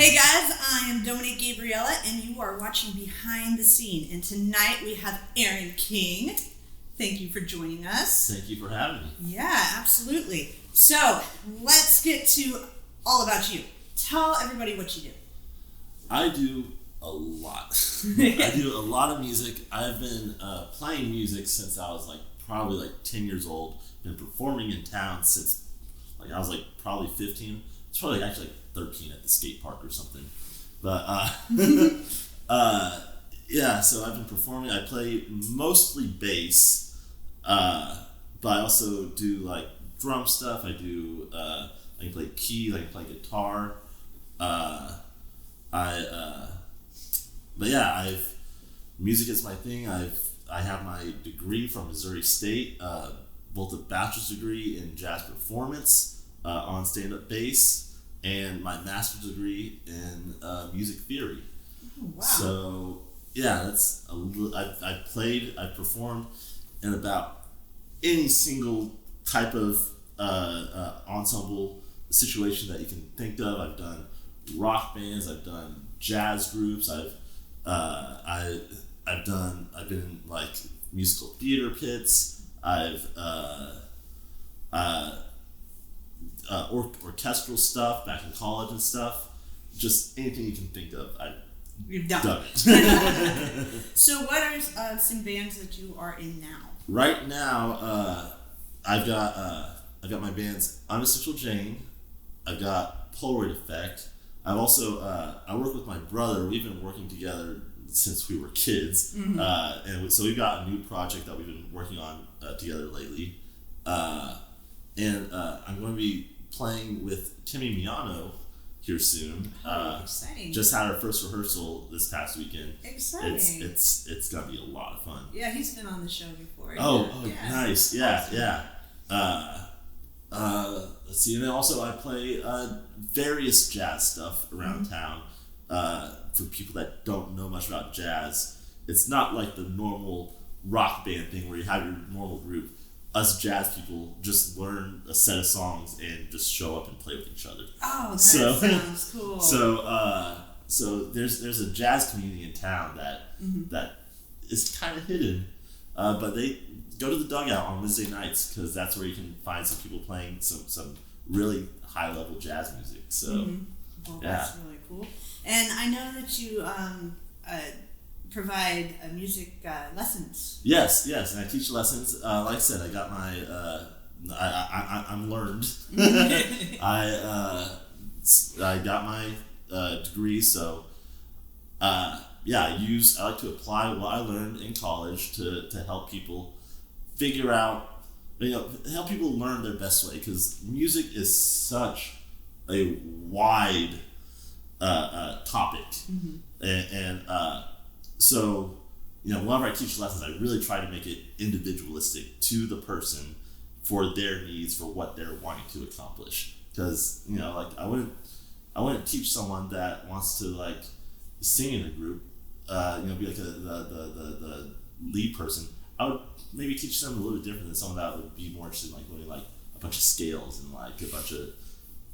Hey guys, I am Dominique Gabriella, and you are watching Behind the Scene. And tonight we have Aaron King. Thank you for joining us. Thank you for having me. Yeah, absolutely. So let's get to all about you. Tell everybody what you do. I do a lot. I do a lot of music. I've been playing music since I was probably 10 years old. Been performing in town since I was probably 15. It's probably actually 13 at the skate park or something. But yeah, so I've been performing. I play mostly bass, but I also do drum stuff. I do I can play keys. I can play guitar. But yeah, music is my thing. I have my degree from Missouri State, both a bachelor's degree in jazz performance on stand-up bass, and my master's degree in music theory. Oh, wow. So yeah, that's I've performed in about any single type of ensemble situation that you can think of. I've done rock bands. I've done jazz groups. I've been in musical theater pits. I've orchestral stuff back in college and stuff. Just anything you can think of, You've done it. So what are some bands that you are in now? Right now, I've got my bands Unessential Jane. I've got Polaroid Effect. I've also I work with my brother. We've been working together since we were kids, and so we've got a new project that we've been working on together lately. And I'm going to be playing with Timmy Miano here soon. Exciting! Just had our first rehearsal this past weekend. Exciting! It's gonna be a lot of fun. Yeah, he's been on the show before. Oh, yeah. Nice! Yeah, awesome. Yeah. Let's see, and then also I play various jazz stuff around town. For people that don't know much about jazz, it's not like the normal rock band thing where you have your normal group. Us jazz people just learn a set of songs and just show up and play with each other. Oh, that sounds cool. So there's a jazz community in town that is kind of hidden, but they go to the Dugout on Wednesday nights because that's where you can find some people playing some really high level jazz music. So well, that's really cool. And I know that you provide music lessons. Yes, and I teach lessons. Like I said, I got my I'm learned. I got my degree, so I like to apply what I learned in college to help people figure out, help people learn their best way, because music is such a wide topic, and so, whenever I teach lessons, I really try to make it individualistic to the person for their needs, for what they're wanting to accomplish. Because, I wouldn't teach someone that wants to sing in a group, be the lead person. I would maybe teach them a little bit different than someone that would be more interested in learning a bunch of scales and a bunch of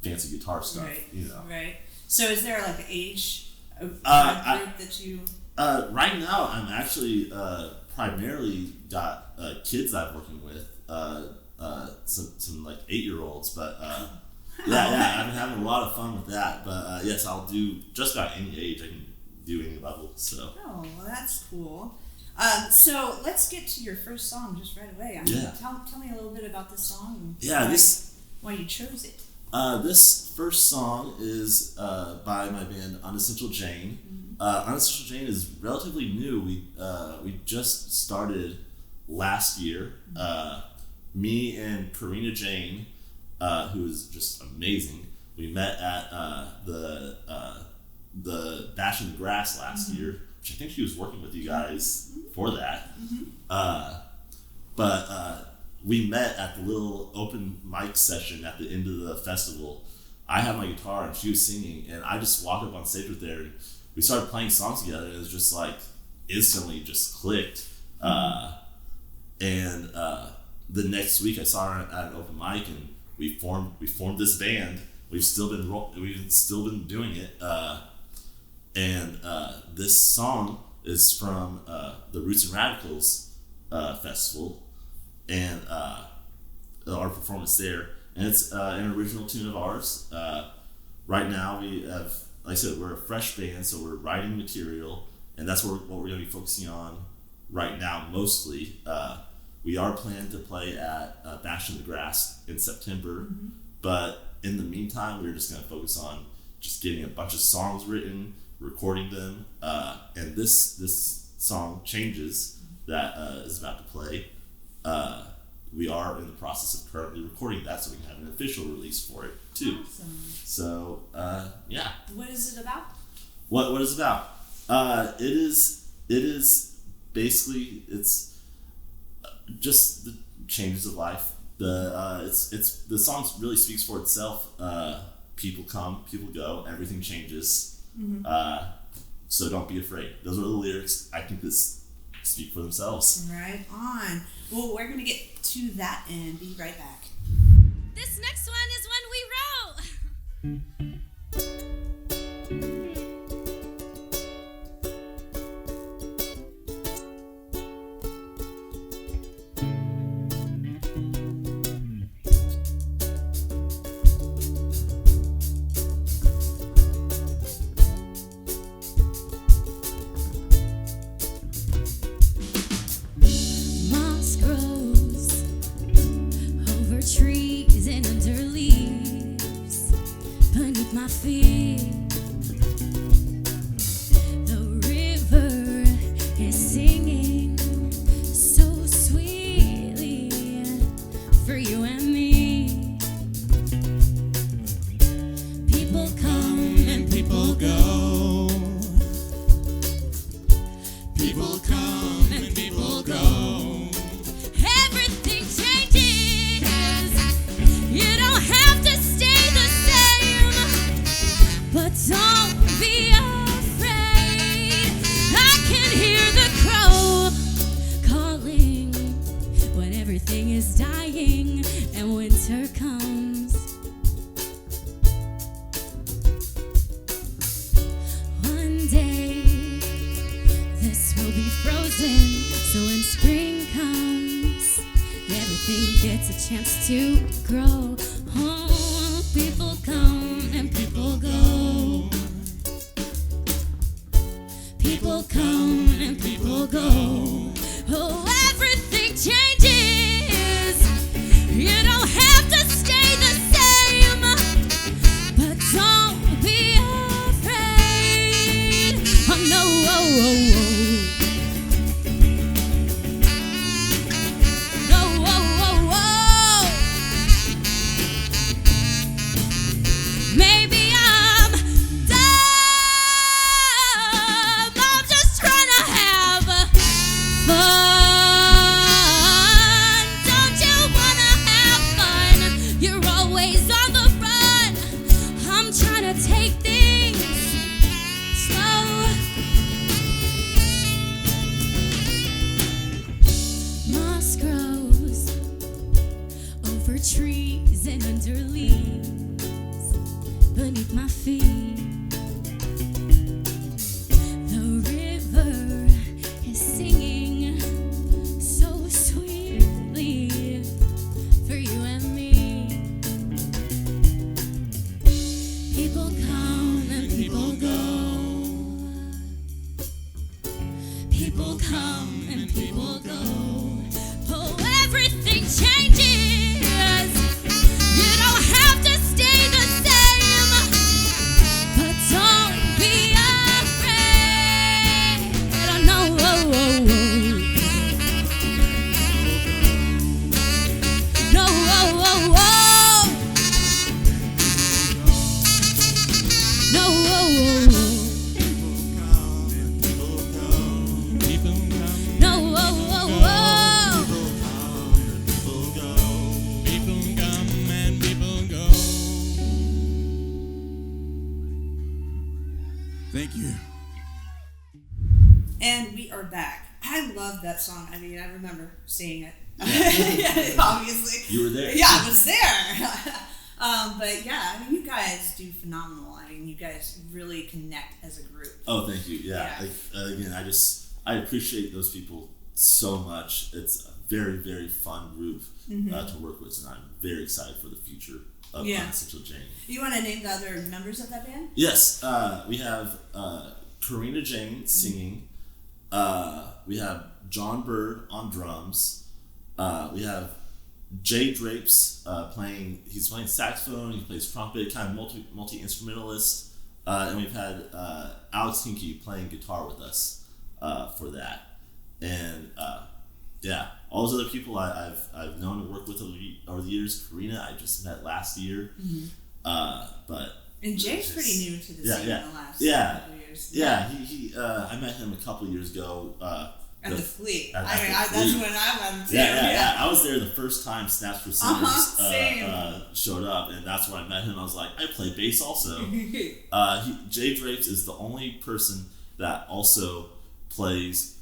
fancy guitar stuff. Right. Right. So, is there an age group that you? Right now, I'm actually primarily got kids I'm working with, some 8-year-olds, but I've been having a lot of fun with that. But yes, I'll do just about any age. I can do any level. So. Oh, well, that's cool. So let's get to your first song just right away. Tell me a little bit about this song. And why you chose it. This first song is by my band Unessential Jane. Unessential Jane is relatively new. We just started last year. Me and Karina Jane, who is just amazing. We met at the Bashing the Grass last year, which I think she was working with you guys for that. But we met at the little open mic session at the end of the festival. I had my guitar and she was singing, and I just walked up on stage with her and we started playing songs together, and it was just instantly just clicked. And the next week I saw her at an open mic, and we formed this band we've still been doing it. And this song is from the Roots and Radicals festival, and our performance there. And it's an original tune of ours. Right now we have, like I said, we're a fresh band, so we're writing material, and that's what we're going to be focusing on right now mostly. We are planning to play at Bash in the Grass in September, but in the meantime, we're just going to focus on just getting a bunch of songs written, recording them, and this song, Changes, that is about to play. We are in the process of currently recording that, so we can have an official release for it too. Awesome. So yeah. What is it about? What is it about? It is basically, it's just the changes of life. The song really speaks for itself. People come, people go, everything changes. So don't be afraid. Those are the lyrics. I think this speak for themselves. Right on. Well, we're going to get to that and be right back. This next one is one we wrote. Moss grows over trees and under leaves beneath my feet. The river is singing so sweetly for you and me. People come and people go. People come and people go. Everything changes. You don't have to stay the same, but don't be afraid. I can hear the crow calling when everything is dying and winter comes. One day this will be frozen, so when spring comes, everything gets a chance to grow. Oh, people come and people go. People come and people go. Oh, everything changes. You don't have to stay the same, but don't be afraid. Oh no, oh, oh, oh. No, oh, oh, oh. Maybe I'm dumb. I'm just trying to have fun. Don't you wanna have fun? You're always on the run. I'm trying to take things slow. Moss grows over trees and under leaves beneath my feet. The river is singing so sweetly for you and me. People come and people go. People come and people go. Oh, everything changes. You don't have to stay the same, but don't be afraid. Oh no, oh, oh, oh. No, oh, oh, oh. No, oh, oh, oh. No, oh, oh, oh. Thank you. And we are back. I love that song. I mean, I remember seeing it. Obviously. You were there. Yeah, I was there. But yeah, I mean, you guys do phenomenal. I mean, you guys really connect as a group. Oh, thank you. Yeah. Again, I appreciate those people so much. It's a very, very fun group to work with, and I'm very excited for the future of Unessential Jane. You want to name the other members of that band? Yes. We have Karina Jane singing. We have John Bird on drums. We have Jay Drapes playing. He's playing saxophone. He plays trumpet, kind of multi instrumentalist. And we've had Alex Hinkie playing guitar with us for that. And all those other people I've known and worked with over the years. Karina, I just met last year. And Jay's pretty new to the scene in the last couple of years. Yeah, he I met him a couple of years ago. At the Fleet. That's when I met him too. Yeah. I was there the first time Snaps for Sinners showed up, and that's when I met him. I was like, I play bass also. Jay Drapes is the only person that also plays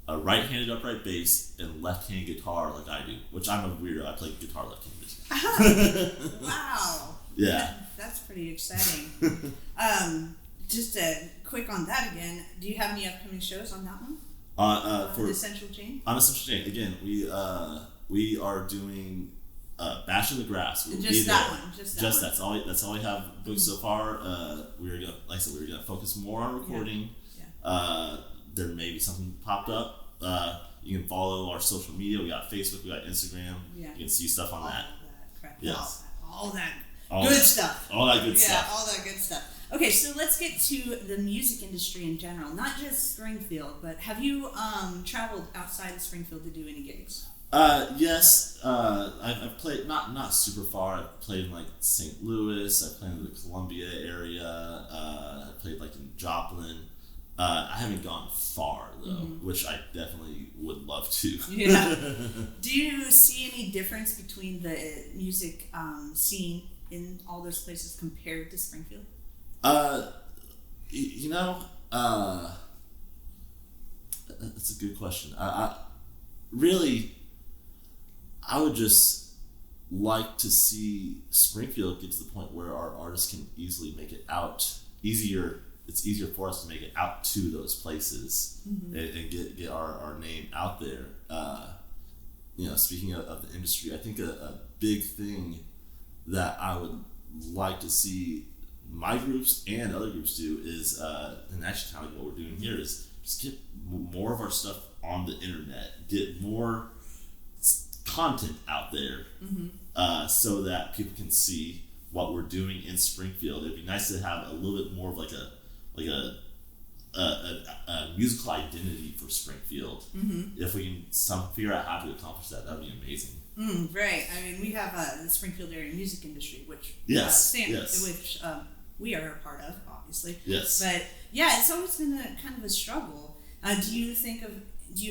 a right-handed upright bass and left-handed guitar like I do, which I'm a weirdo. I play guitar left-handed. Wow. Yeah. That's pretty exciting. Just quick on that again. Do you have any upcoming shows on that one? For Essential Jane? On Essential Jane, again, we are doing Bash in the Grass. We'll just that one. Just that's all we have booked so far. We're gonna focus more on recording. Yeah. There may be something popped up. You can follow our social media. We got Facebook. We got Instagram. Yeah. You can see stuff on that. Crap. Yes. All that good stuff. All that good stuff. Yeah, all that good stuff. Okay, so let's get to the music industry in general, not just Springfield, but have you traveled outside of Springfield to do any gigs? Yes. I've played not super far. I've played in like St. Louis. I played in the Columbia area. I played like in Joplin. I haven't gone far though, which I definitely would love to. Yeah. Do you see any difference between the music scene in all those places compared to Springfield? That's a good question. I would just like to see Springfield get to the point where our artists can easily make it out. It's easier for us to make it out to those places and get our name out there. Speaking of the industry, I think a big thing that I would like to see my groups and other groups do is, and actually kind of what we're doing here is just get more of our stuff on the internet, get more content out there, so that people can see what we're doing in Springfield. It'd be nice to have a little bit more of like a musical identity for Springfield. If we can figure out how to accomplish that, that'd be amazing. Right. I mean, we have the Springfield area music industry, which which we are a part of, obviously. Yes. But yeah, it's always been a kind of a struggle. Do you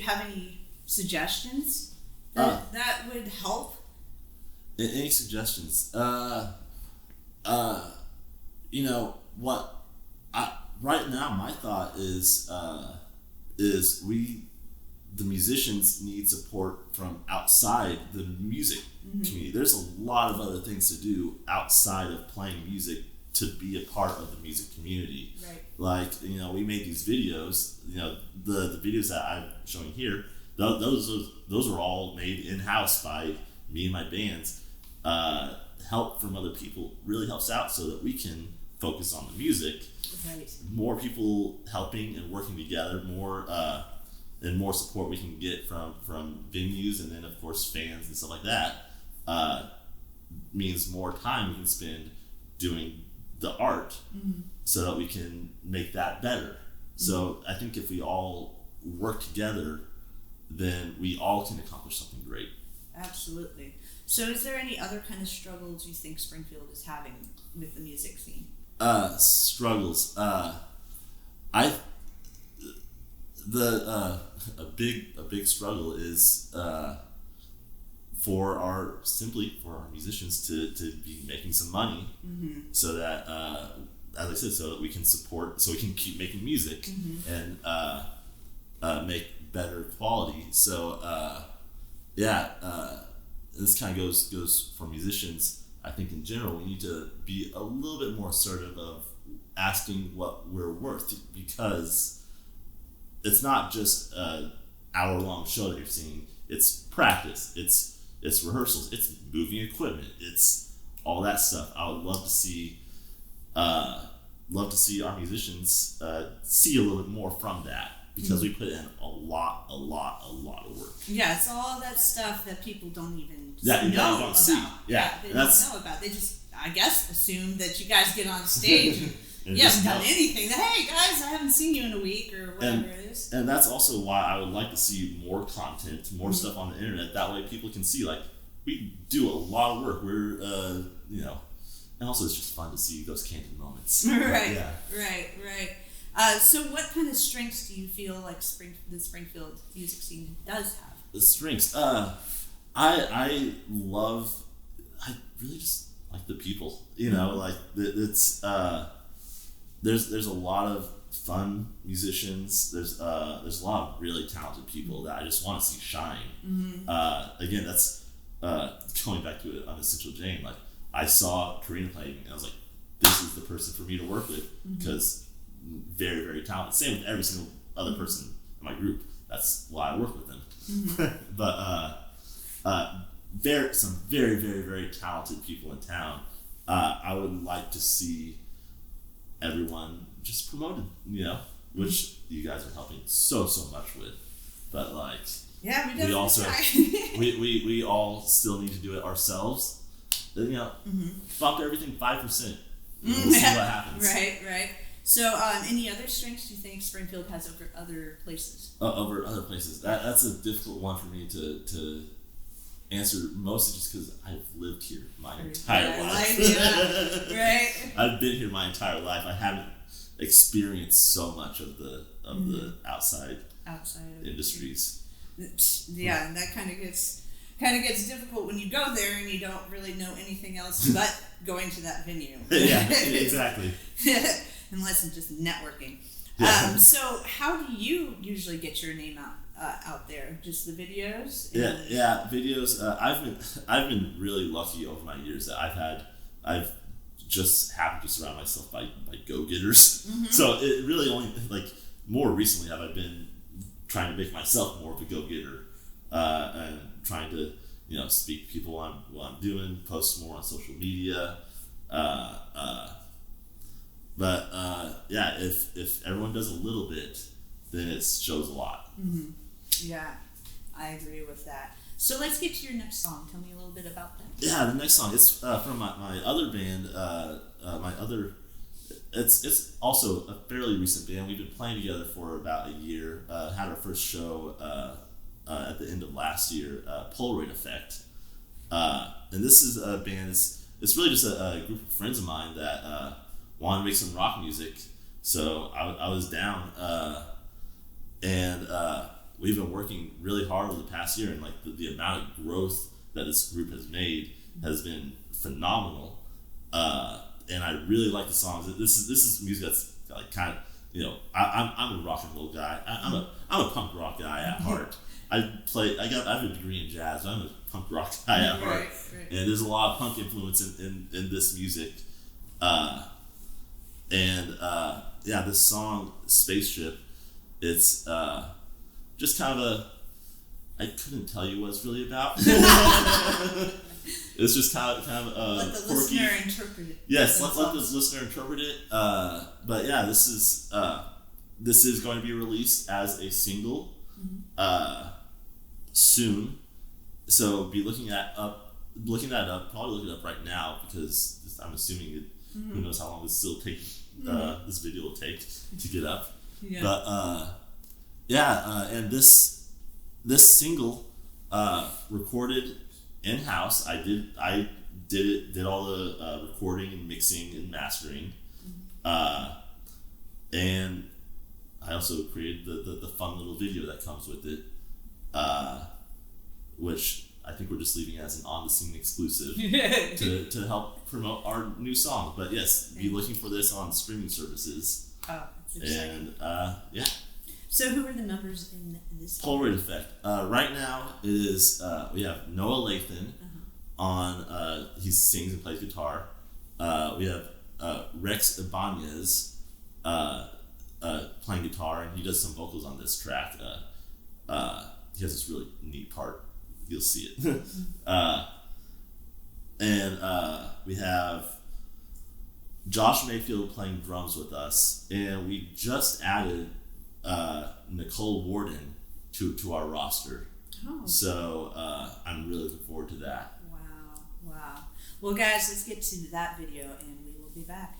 have any suggestions that would help? Any suggestions? Right now, my thought is the musicians need support from outside the music community. There's a lot of other things to do outside of playing music to be a part of the music community. Right. Like, we made these videos, the videos that I'm showing here, those are all made in-house by me and my bands. Help from other people really helps out so that we can focus on the music. Right. More people helping and working together, more support we can get from venues, and then of course fans and stuff like that, means more time we can spend doing the art, so that we can make that better. So I think if we all work together, then we all can accomplish something great. Absolutely. So is there any other kind of struggles you think Springfield is having with the music scene? Struggles. A big struggle is for our musicians to be making some money, so that as I said, so that we can keep making music and make better quality. So this kind of goes for musicians. I think in general we need to be a little bit more assertive of asking what we're worth, because it's not just an hour-long show that you're seeing. It's practice, it's rehearsals, it's moving equipment, it's all that stuff. I would love to see our musicians see a little bit more from that, because we put in a lot of work. Yeah, it's all that stuff that people don't even know about. Don't see. Yeah, they don't know about. They just, I guess, assume that you guys get on stage and you haven't done anything. Hey guys, I haven't seen you in a week or whatever it is. And that's also why I would like to see more content, more stuff on the internet. That way people can see, like, we do a lot of work. We're, and also it's just fun to see those candid moments. Right. So what kind of strengths do you feel like the Springfield music scene does have? The strengths. I really just like the people. Like it's there's a lot of fun musicians. There's a lot of really talented people that I just want to see shine. Again, that's going back to an Unessential Jane. Like, I saw Karina playing and I was like, this is the person for me to work with, because very, very talented. Same with every single other person in my group. That's why I work with them. But some very, very, very talented people in town. I would like to see everyone just promoted, which you guys are helping so much with. But like, yeah, we also we all still need to do it ourselves. Bump everything 5%. We'll see what happens. Right. So, any other strengths do you think Springfield has over other places? Over other places, that's a difficult one for me to answer. Mostly just because I've lived here my entire life. Right. I've been here my entire life. I haven't experienced so much of the outside industries. Yeah, and that kind of gets difficult when you go there and you don't really know anything else but going to that venue. Yeah, exactly. Unless it's just networking. Yeah. So how do you usually get your name out there? Just the videos? Yeah, videos. I've been really lucky over my years that I've just happened to surround myself by go-getters. So it really only, like, more recently have I been trying to make myself more of a go-getter, and trying to speak to people what I'm doing, post more on social media. But if everyone does a little bit, then it shows a lot. Yeah, I agree with that. So let's get to your next song. Tell me a little bit about that. Yeah, the next song, it's from my other band. It's also a fairly recent band. We've been playing together for about a year. Had our first show at the end of last year, Polaroid Effect. And this is a band. It's really just a group of friends of mine that wanted to make some rock music. So I was down, and we've been working really hard over the past year, and like the amount of growth that this group has made has been phenomenal. And I really like the songs. This is music that's like kind of, I'm a rock and roll guy. I'm a punk rock guy at heart. I have a degree in jazz, but I'm a punk rock guy at heart. Right. And there's a lot of punk influence in this music. This song, Spaceship, it's just kind of I couldn't tell you what it's really about. It's just kind of let the quirky. Listener interpret it. Yes, let the listener interpret it. But yeah, this is going to be released as a single soon. So be looking that up. Probably look it up right now, because I'm assuming who knows how long this will take. This video will take to get up. Yeah. But and this single recorded in-house. I did all the recording and mixing and mastering, and I also created the fun little video that comes with it, which I think we're just leaving as an on the scene exclusive to help promote our new song. But yes, be looking for this on streaming services. Oh, that's exciting. And yeah. So who are the members in this? Polaroid Effect. Right now it is we have Noah Lathan, he sings and plays guitar. We have Rex Ibanez playing guitar, and he does some vocals on this track. He has this really neat part. You'll see it. And we have Josh Mayfield playing drums with us, and we just added Nicole Warden to our roster. Oh. So I'm really looking forward to that. Wow. Well, guys, let's get to that video, and we will be back.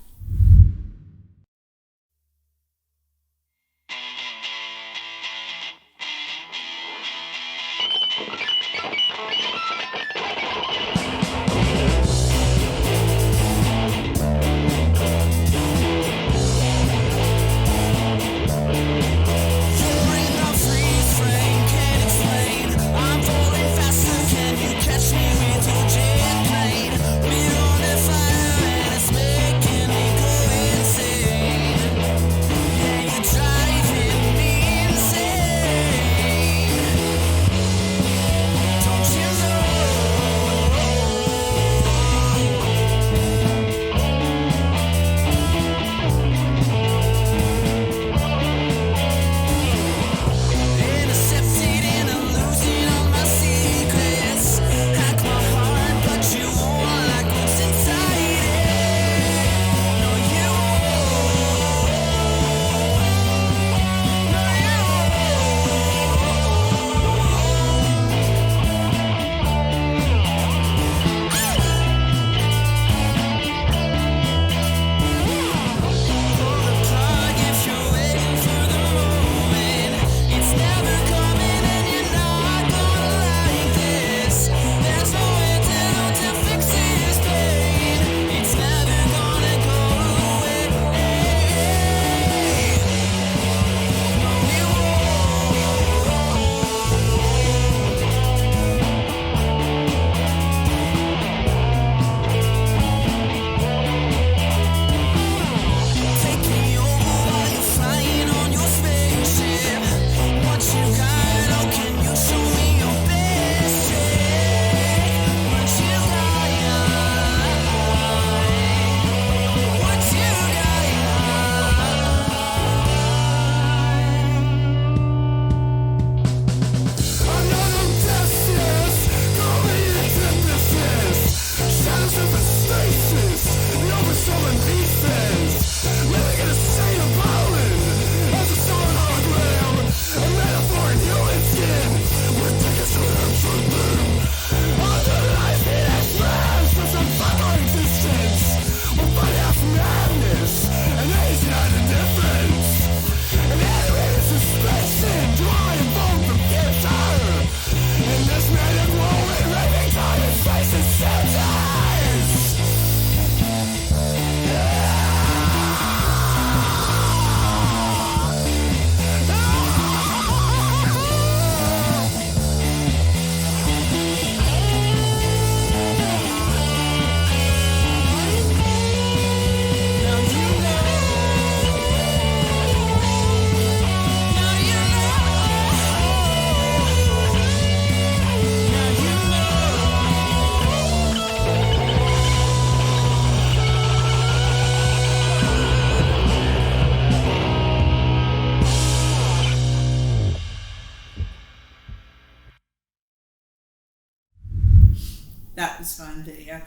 That was fun video.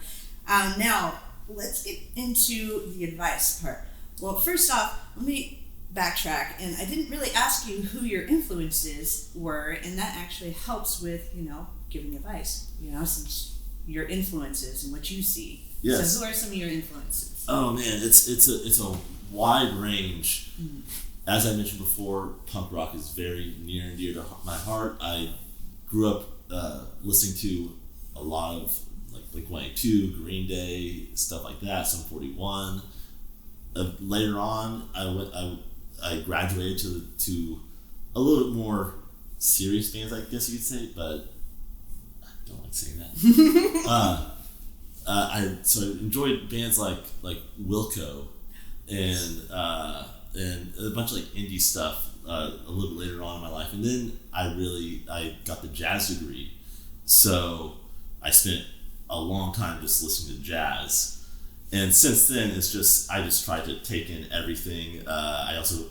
Now, let's get into the advice part. Well, first off, let me backtrack, and I didn't really ask you who your influences were, and that actually helps with, giving advice, since your influences and what you see. Yes. So who are some of your influences? Oh man, it's a wide range. Mm-hmm. As I mentioned before, punk rock is very near and dear to my heart. I grew up listening to a lot of like Blink-182, Green Day, stuff like that. Sum 41. Later on, I graduated to a little bit more serious bands, I guess you could say, but I don't like saying that. I enjoyed bands like Wilco and a bunch of like indie stuff a little bit later on in my life, and then I got the jazz degree, so I spent a long time just listening to jazz, and since then I just try to take in everything. I also,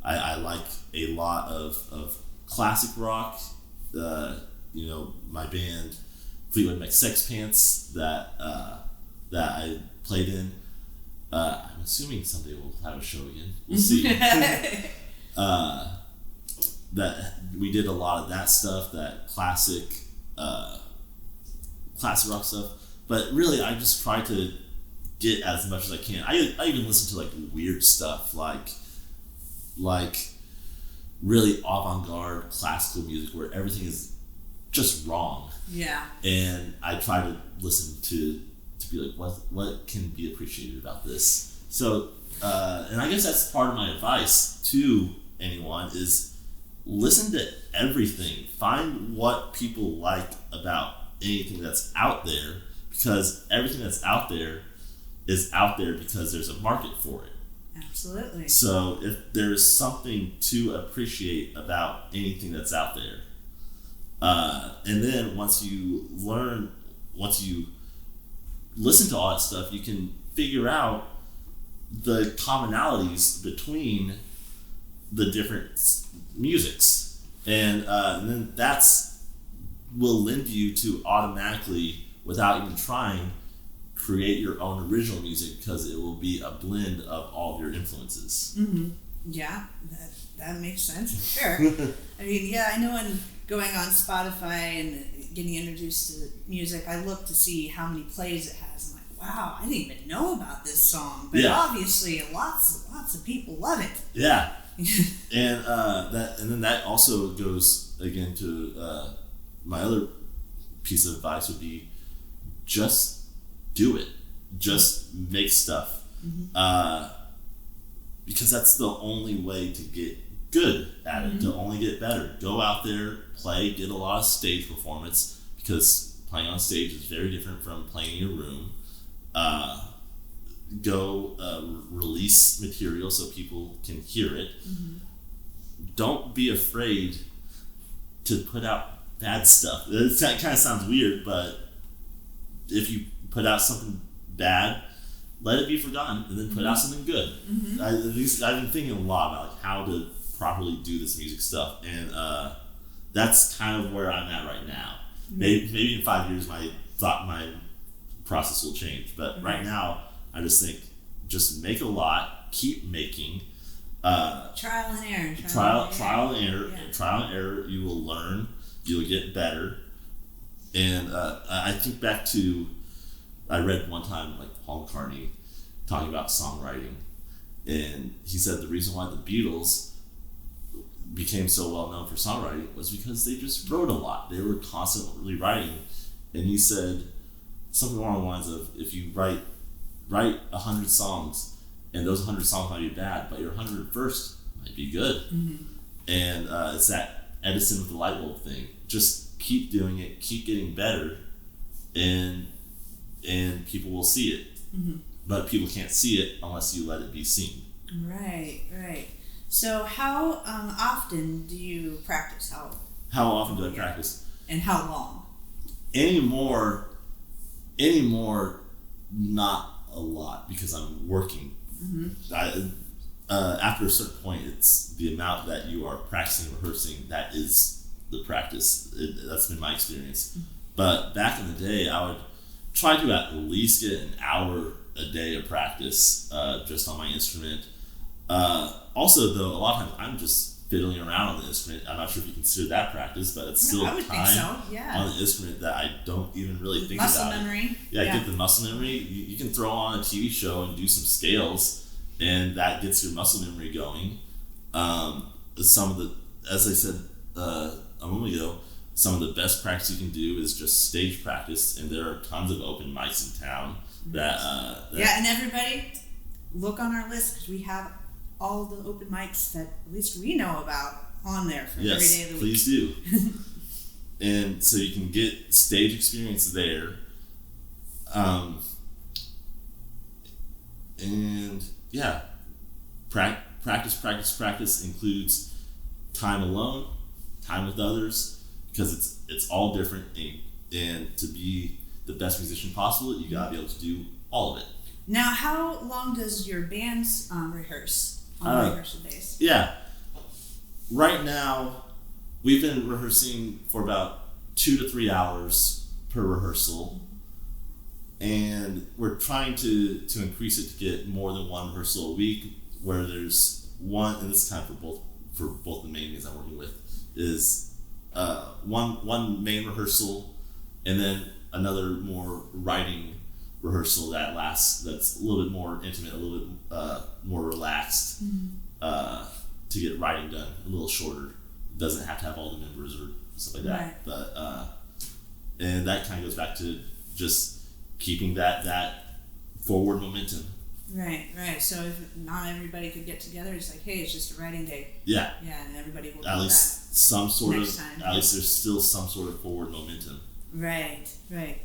I like a lot of classic rock. My band Fleetwood Mac Sexpants that I played in. I'm assuming someday we'll have a show again. We'll see. That we did a lot of that stuff, that classic rock stuff. But really, I just try to get as much as I can. I even listen to like weird stuff, like really avant-garde classical music where everything is just wrong. Yeah. And I try to listen to be like, what can be appreciated about this? So, and I guess that's part of my advice to anyone is listen to everything. Find what people like about anything that's out there, because everything that's out there is out there because there's a market for it. Absolutely. So if there's something to appreciate about anything that's out there, and then once you listen to all that stuff, you can figure out the commonalities between the different musics, and then that's will lend you to automatically, without even trying, create your own original music, because it will be a blend of all of your influences. Mm-hmm. Yeah, that makes sense. Sure. I mean, yeah, I know when going on Spotify and getting introduced to music, I look to see how many plays it has. I'm like, wow, I didn't even know about this song, but obviously lots of people love it. Yeah, and then that also goes again to my other piece of advice would be just do it, just make stuff, because that's the only way to get good at it, to only get better. Go out there, play, get a lot of stage performance, because playing on stage is very different from playing in your room. Go release material so people can hear it. Don't be afraid to put out bad stuff. That kind of sounds weird, but if you put out something bad, let it be forgotten, and then put out something good. I've been thinking a lot about like how to properly do this music stuff, and that's kind of where I'm at right now. Maybe in 5 years my process will change, but right now I just think just make a lot, keep making. Trial and error. Trial and error. Yeah. Trial and error. You will learn. You will get better. And I think back to, I read one time like Paul McCartney talking about songwriting, and he said the reason why the Beatles became so well known for songwriting was because they just wrote a lot. They were constantly writing, and he said something along the lines of, if you write 100 songs, and those 100 songs might be bad, but your 101st might be good. And it's that Edison with the light bulb thing. Just keep doing it, keep getting better, and people will see it. But people can't see it unless you let it be seen. Right. So how often do you practice? How often do I practice? And how long? Anymore, not a lot, because I'm working. After a certain point, it's the amount that you are practicing and rehearsing that is the practice. That's been my experience. But back in the day, I would try to at least get an hour a day of practice just on my instrument. Also, though, a lot of times I'm just fiddling around on the instrument. I'm not sure if you consider that practice, but it's still time on the instrument that I don't even really think about. Muscle memory. Get the muscle memory. You can throw on a TV show and do some scales, and that gets your muscle memory going. Some of the, as I said a moment ago, some of the best practice you can do is just stage practice, and there are tons of open mics in town that and everybody look on our list, because we have all the open mics that at least we know about on there for every day of the week. Please do. And so you can get stage experience there. And yeah, practice includes time alone, time with others, because it's all different, and to be the best musician possible, you gotta be able to do all of it. Now, how long does your bands rehearse on rehearsal days? Yeah. Right now, we've been rehearsing for about 2 to 3 hours per rehearsal. And we're trying to increase it to get more than one rehearsal a week, where there's one, and this is kind of for both the main bands I'm working with, is one main rehearsal and then another more writing rehearsal that's a little bit more intimate, a little bit more relaxed, to get writing done, a little shorter. It doesn't have to have all the members or stuff like that. Right. But and that kind of goes back to just keeping that forward momentum. Right. So if not everybody could get together, it's like, hey, it's just a writing day. Yeah. Yeah, and everybody will At do least some sort next of time. at least there's still some sort of forward momentum. that. Right.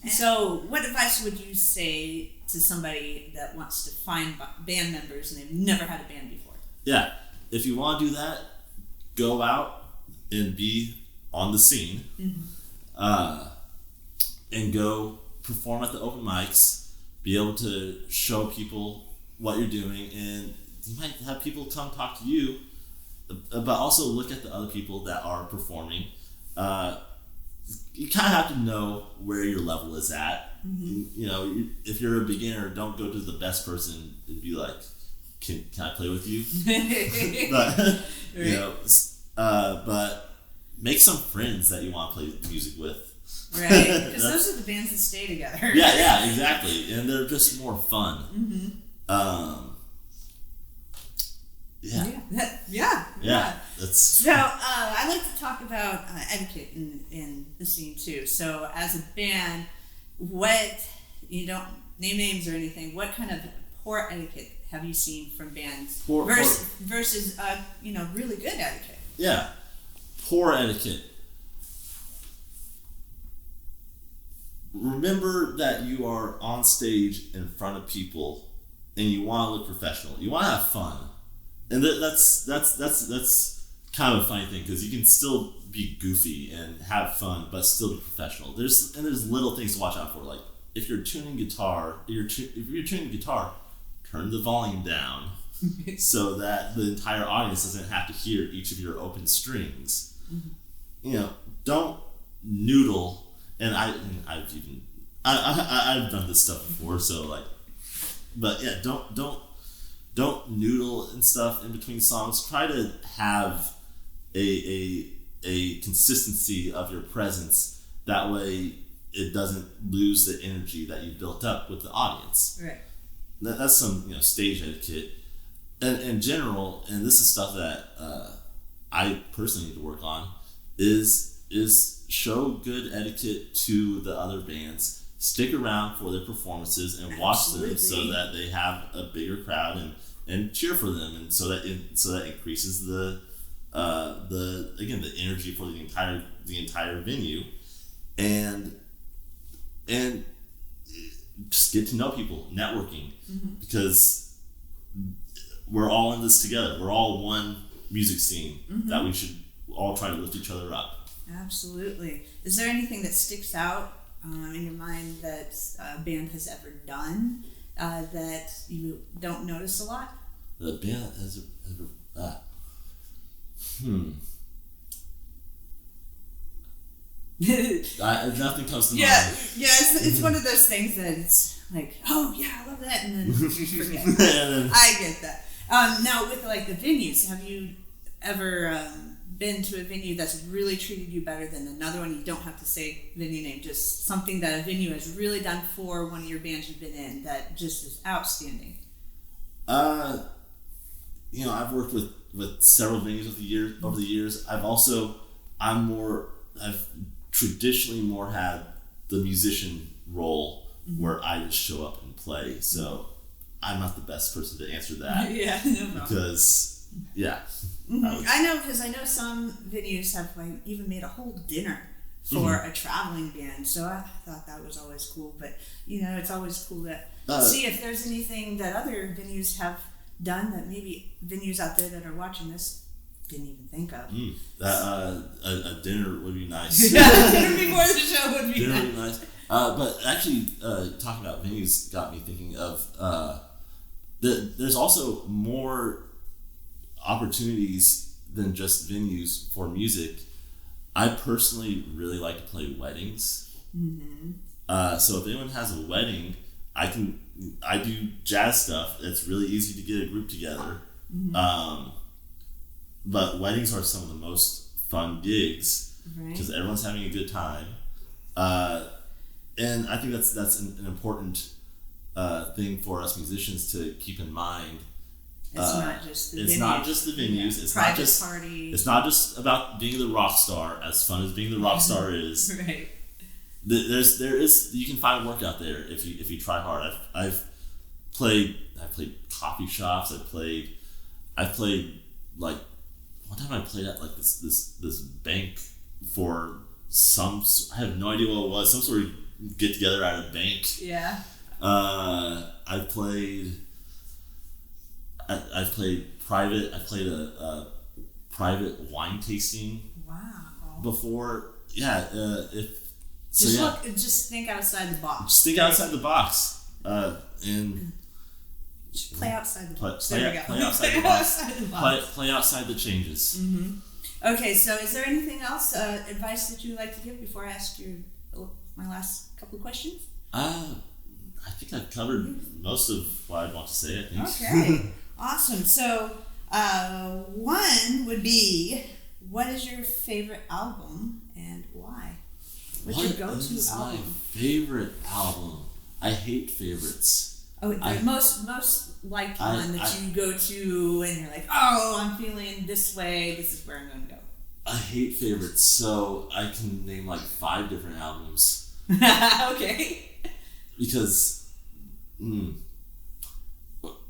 So, what advice would you say to somebody that wants to find band members and they've never had a band before? Yeah. If you want to do that, go out and be on the scene. And go perform at the open mics, be able to show people what you're doing, and you might have people come talk to you, but also look at the other people that are performing. You kind of have to know where your level is at. You know, if you're a beginner, don't go to the best person and be like, can I play with you? But, you know, but make some friends that you want to play music with. Right, because those are the bands that stay together. Yeah, exactly, and they're just more fun. Yeah. That's So I like to talk about etiquette in the scene too. So as a band, what, you don't name names or anything, what kind of poor etiquette have you seen from bands versus really good etiquette? Yeah, poor etiquette. Remember that you are on stage in front of people, and you want to look professional. You want to have fun, and that's kind of a funny thing, because you can still be goofy and have fun, but still be professional. There's little things to watch out for, like if you're tuning guitar, turn the volume down so that the entire audience doesn't have to hear each of your open strings. You know, don't noodle. And I've done this stuff before, so like, but yeah, don't noodle and stuff in between songs. Try to have a consistency of your presence. That way, it doesn't lose the energy that you built up with the audience. Right. That's some stage etiquette, and in general, and this is stuff that I personally need to work on. Is show good etiquette to the other bands. Stick around for their performances and watch them, so that they have a bigger crowd and cheer for them, and so that increases the energy for the entire venue, and just get to know people, networking, because we're all in this together. We're all one music scene that we should all try to lift each other up. Absolutely. Is there anything that sticks out in your mind that a band has ever done that you don't notice a lot? The band has ever... nothing comes to mind. Yeah, it's one of those things that it's like, oh yeah, I love that, and then forget. I get that. Now with like the venues, have you ever been to a venue that's really treated you better than another one? You don't have to say venue name, just something that a venue has really done for one of your bands you've been in that just is outstanding. I've worked with several venues over the years. I've traditionally more had the musician role where I just show up and play. So I'm not the best person to answer that. Yeah, no problem. Because I know, because I know some venues have like even made a whole dinner for a traveling band. So I thought that was always cool. But it's always cool to see if there's anything that other venues have done that maybe venues out there that are watching this didn't even think of. A dinner would be nice. Dinner before the show would be nice. But actually, talking about venues got me thinking of there's also more opportunities than just venues for music. I personally really like to play weddings. Mm-hmm. So if anyone has a wedding, I do jazz stuff. It's really easy to get a group together. Mm-hmm. But weddings are some of the most fun gigs because everyone's having a good time. And I think that's an important thing for us musicians to keep in mind. It's not just the venues. It's not just the venues. It's private not just parties. It's not just about being the rock star. As fun as being the rock star is, Right. You can find work out there if you try hard. I've played coffee shops. I've played like one time I played at like this bank for I have no idea what it was, some sort of get together at a bank. Yeah. I've played private. I played a private wine tasting. Wow. Before, yeah. Just think outside the box. Just think outside the box. And play outside the box. Play outside the box. Play outside the changes. Mm-hmm. Okay, so is there anything else, advice that you would like to give before I ask you my last couple of questions? I think I've covered most of what I'd want to say, I think. Okay, awesome. So, one would be, what is your favorite album and why? What's your go-to is album? My favorite album? I hate favorites. Oh, the most liked one that you go to and you're like, oh, I'm feeling this way, this is where I'm going to go. I hate favorites, so I can name like 5 different albums. Okay. Because,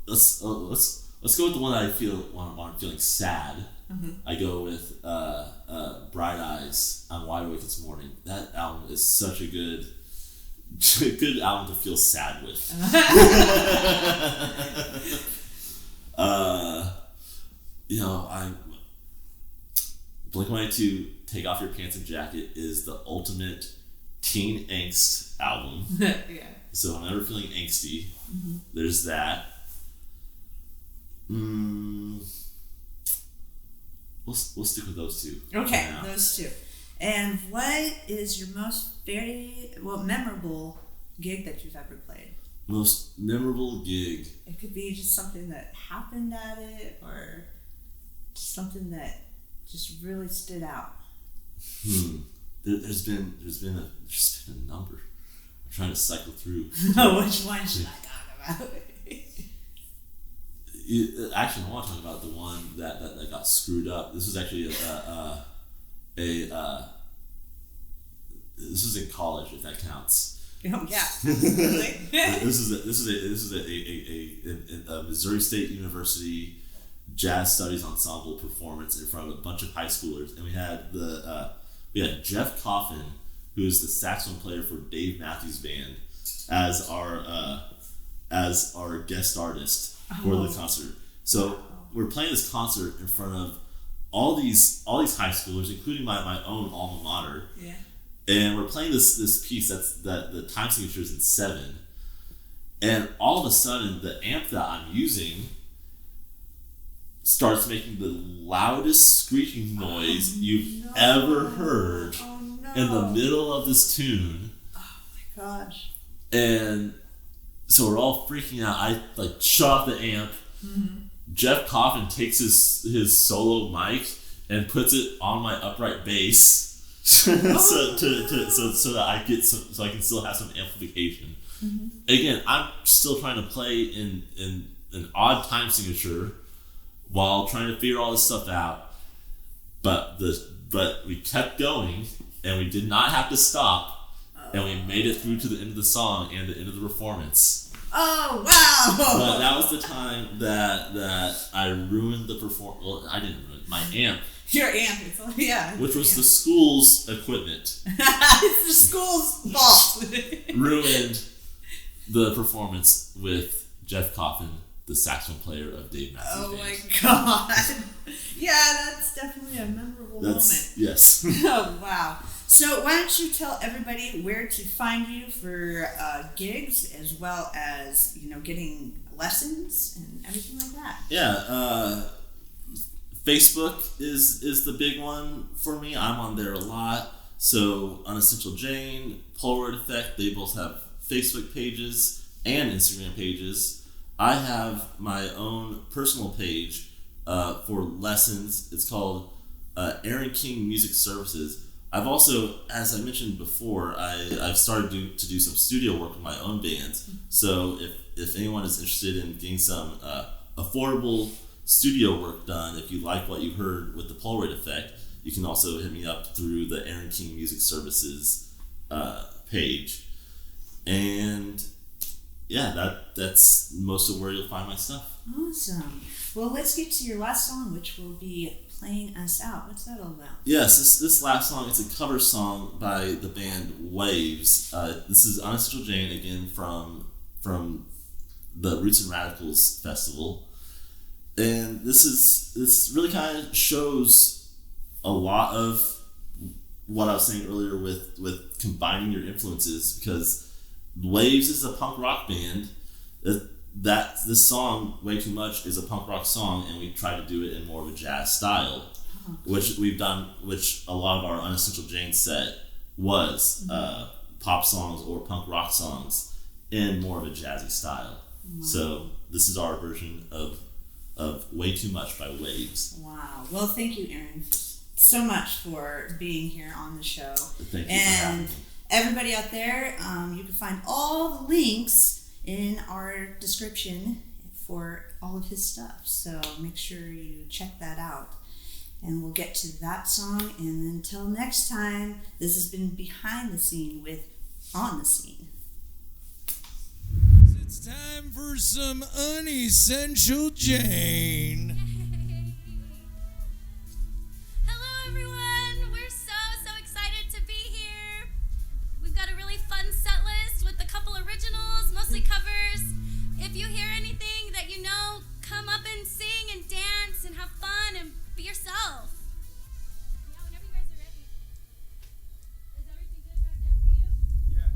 let's go with the one that I feel when I'm feeling sad. Mm-hmm. I go with Bright Eyes on Wide Awake This Morning. That album is such a good album to feel sad with. Blink-182, Take Off Your Pants and Jacket is the ultimate teen angst album. Yeah. So I'm never feeling angsty. Mm-hmm. There's that. We'll stick with those two. Okay, those two. And what is your most memorable gig that you've ever played? Most memorable gig? It could be just something that happened at it, or something that just really stood out. There's been a number. I'm trying to cycle through. Which one should I talk about? Actually, I want to talk about the one that got screwed up. This was actually this was in college, if that counts. Oh yeah, absolutely. This is a Missouri State University jazz studies ensemble performance in front of a bunch of high schoolers, and we had Jeff Coffin, who is the saxophone player for Dave Matthews Band, as our guest artist for the concert. So we're playing this concert in front of all these high schoolers, including my own alma mater. Yeah. And we're playing this piece that the time signature is in 7, and all of a sudden the amp that I'm using starts making the loudest screeching noise you've ever heard in the middle of this tune. Oh my gosh! And so we're all freaking out. I shut off the amp. Mm-hmm. Jeff Coffin takes his solo mic and puts it on my upright bass. so that I can still have some amplification. Mm-hmm. Again, I'm still trying to play in an odd time signature while trying to figure all this stuff out. But we kept going, and we did not have to stop, and we made it through to the end of the song and the end of the performance. Oh wow! But that was the time that I ruined the performance. Well, I didn't ruin it. My amp. Your amp, yeah. Which was the school's equipment. It's the school's fault. Ruined the performance with Jeff Coffin, the saxophone player of Dave Matthews Band. Oh my god. Yeah, that's definitely a memorable moment. Yes. Oh wow. So why don't you tell everybody where to find you for gigs, as well as getting lessons and everything like that? Yeah, Facebook is the big one for me. I'm on there a lot. So Unessential Jane, Polaroid Effect, they both have Facebook pages and Instagram pages. I have my own personal page for lessons. It's called Aaron King Music Services. I've also, as I mentioned before, I've started to do some studio work with my own bands. So if anyone is interested in getting some affordable studio work done, if you like what you heard with the Polaroid Effect, you can also hit me up through the Aaron King Music Services page. And yeah, that's most of where you'll find my stuff. Awesome. Well, let's get to your last song, which will be playing us out. What's that all about? Yes, this last song, it's a cover song by the band Waves. This is Unessential Jane, again, from the Roots and Radicals Festival. And this really kind of shows a lot of what I was saying earlier with combining your influences, because Waves is a punk rock band. This song, Way Too Much, is a punk rock song, and we try to do it in more of a jazz style, which we've done, which a lot of our Unessential Jane set was pop songs or punk rock songs in more of a jazzy style. Wow. So this is our version of Way Too Much by Waves. Wow. Well, thank you, Aaron, so much for being here on the show. Thank you and for having me. Everybody out there, you can find all the links in our description for all of his stuff. So make sure you check that out. And we'll get to that song. And until next time, this has been Behind the Scene with On the Scene. It's time for some Unessential Jane. Hello, everyone. We're so excited to be here. We've got a really fun set list with a couple originals, mostly covers. If you hear anything that you know, come up and sing and dance and have fun and be yourself. Yeah, whenever you guys are ready. Is everything good back there for you? Yeah.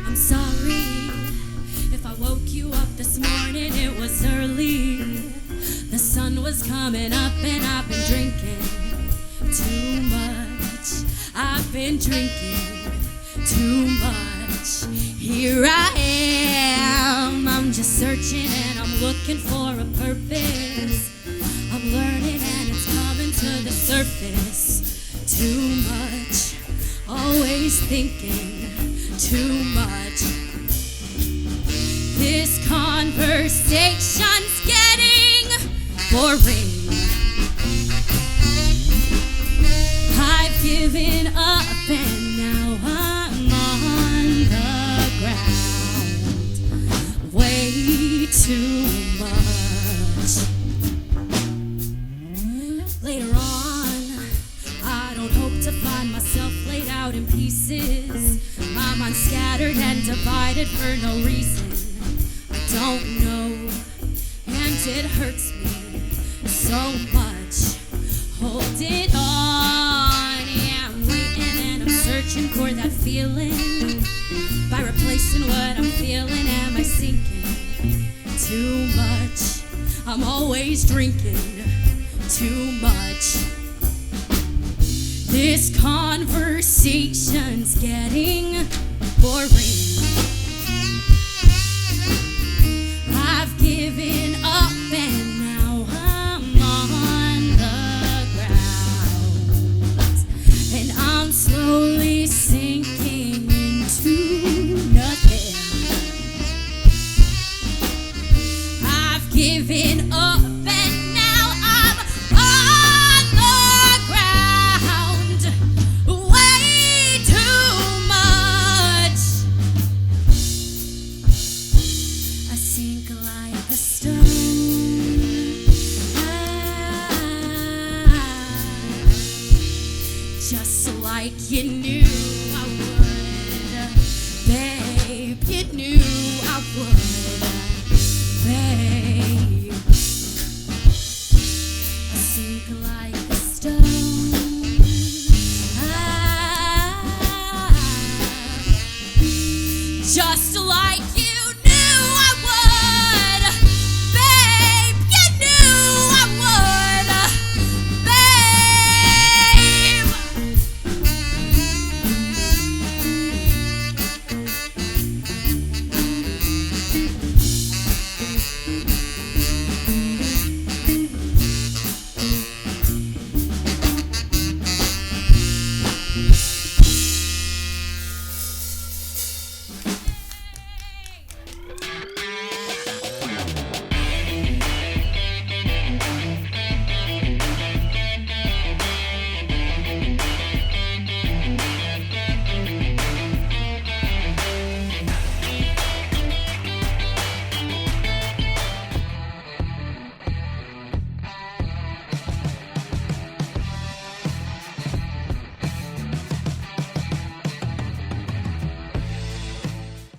I'm sorry if I woke you up this morning. It was early. The sun was coming up and I've been drinking too much. I've been drinking too much. Here I am. I'm just searching and I'm looking for a purpose. I'm learning and it's coming to the surface. Too much. Always thinking too much. This conversation's getting boring. I've given up and now I'm on the ground. Way too much. Later on, I don't hope to find myself laid out in pieces. My mind's scattered and divided for no reason. I don't know, and it hurts me so much. Holding on, yeah, I'm waiting and I'm searching for that feeling. By replacing what I'm feeling, am I sinking too much? I'm always drinking too much. This conversation's getting boring. I've given up and now I'm on the ground. And I'm slowly sinking into nothing. I've given up and now I'm on the ground. Way too much. sink like a stone. Just like you knew I would, babe, you knew I would.